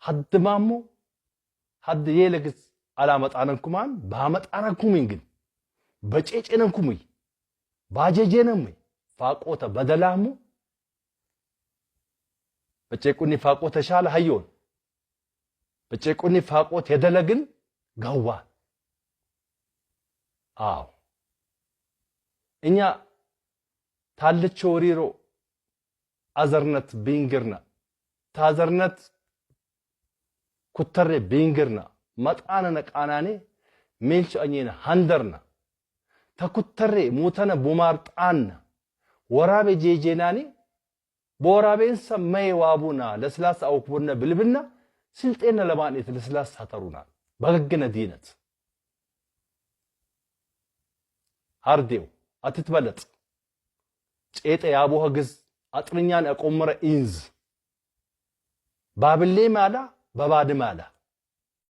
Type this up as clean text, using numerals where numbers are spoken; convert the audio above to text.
حد مامو حد يلقس على مطعنكمان بامطعنكمين ግን በጨጨነንኩምይ ባጀጀነምይ ፋቆተ በደላሙ በጨቁኒ ፋቆተ ሻለ ሃዮን በጨቁኒ ፋቆት የደለግን ጋዋ አው እኛ ታልቾ ወሪሮ አዘርነት ቢንግርና ታዘርነት ኩተሬ ቢንግርና መጣነነ ቃናኔ ሜልች አኝነ ሃንደርና ተኩተሬ ሙተነ ቡማርጣን ወራቤ ጄጄናኒ ቦራቤን ሰማይ ዋቡና ለስላስ አውክቡነ ብልብና ስልጤነ ለማኔት ለስላስ ታተሩና በገገነ ዲነት አርዴው አትትበለጥ ጨጤ ያቦህ ግዝ አጥርኛን አቆመረ ኢንዝ ባብሌ ማላ በባድ ማላ